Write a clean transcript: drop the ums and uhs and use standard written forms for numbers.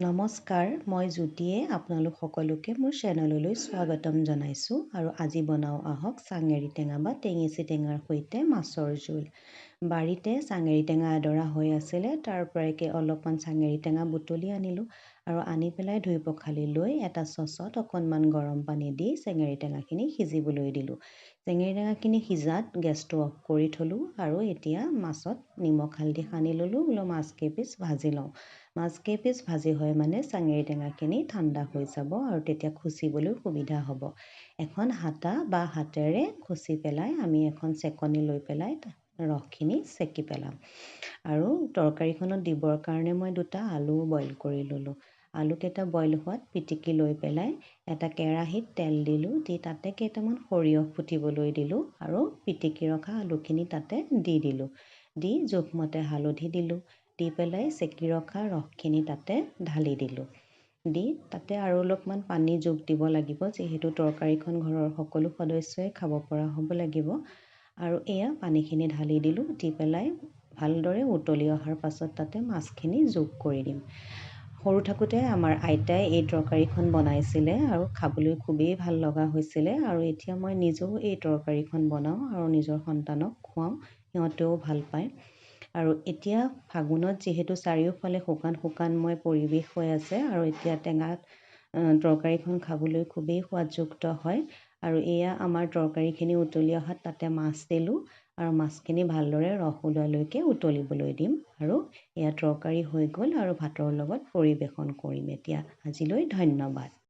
নমস্কাৰ, মই জ্যোতিয়ে আপোনালোক সকলোকে মোৰ চেনেললৈ স্বাগতম জনাইছোঁ আৰু আজি বনাওঁ আহক চাঙেৰি টেঙা বা টেঙেচি টেঙাৰ সৈতে মাছৰ জোল। বাৰীতে চাঙেৰি টেঙা এডৰা হৈ আছিলে, তাৰ পৰাইকে অলপমান চাঙেৰি টেঙা বুটলি আনিলোঁ আৰু আনি পেলাই ধুই পখালি লৈ এটা চচত অকণমান গৰম পানী দি চেঙেৰি টেঙাখিনি সিজিবলৈ দিলোঁ। চেঙেৰি টেঙাখিনি সিজাত গেছটো অফ কৰি থলোঁ আৰু এতিয়া মাছত নিমখ হালধি সানি ল'লোঁ, বোলো মাছ কেইপিচ ভাজি লওঁ। মাছ কেইপিচ ভাজি হয় মানে চাঙেৰি টেঙাখিনি ঠাণ্ডা হৈ যাব আৰু তেতিয়া খুচিবলৈ সুবিধা হ'ব। এখন হাতা বা হাতেৰে খুচি পেলাই আমি এখন চেকনি লৈ পেলাই ৰসখিনি চেকি পেলাম। আৰু তৰকাৰীখনত দিবৰ কাৰণে মই 2টা আলু বইল কৰি ল'লোঁ। আলুকেইটা বইল হোৱাত পিটিকি লৈ পেলাই এটা কেৰাহীত তেল দিলোঁ, দি তাতে কেইটামান সৰিয়হ ফুটিবলৈ দিলোঁ আৰু পিটিকি ৰখা আলুখিনি তাতে দি দিলোঁ। দি জোখমতে হালধি দিলোঁ, দি পেলাই চেকি ৰখা ৰসখিনি তাতে ঢালি দিলোঁ। দি তাতে আৰু অলপমান পানী যোগ দিব লাগিব, যিহেতু তৰকাৰীখন ঘৰৰ সকলো সদস্যই খাব পৰা হ'ব লাগিব। আৰু এয়া পানীখিনি ঢালি দিলোঁ, দি পেলাই ভালদৰে উতলি অহাৰ পাছত তাতে মাছখিনি যোগ কৰি দিম। সৰু থাকোঁতে আমাৰ আইতাই এই তৰকাৰীখন বনাইছিলে আৰু খাবলৈ খুবেই ভাল লগা হৈছিলে আৰু এতিয়া মই নিজেও এই তৰকাৰীখন বনাওঁ আৰু নিজৰ সন্তানক খুৱাওঁ, সিহঁতেও ভাল পায়। আৰু এতিয়া ফাগুনত যিহেতু চাৰিওফালে শুকান শুকানময় পৰিৱেশ হৈ আছে আৰু এতিয়া তৰকাৰীখন খাবলৈ খুবেই সোৱাদযুক্ত হয়। আৰু এয়া আমাৰ তৰকাৰীখিনি উতলি অহাত তাতে মাছ দিলোঁ আৰু মাছখিনি ভালদৰে ৰস ওলোৱালৈকে উতলিবলৈ দিম আৰু এয়া তৰকাৰী হৈ গ'ল আৰু ভাতৰ লগত পৰিৱেশন কৰিম এতিয়া। আজিলৈ ধন্যবাদ।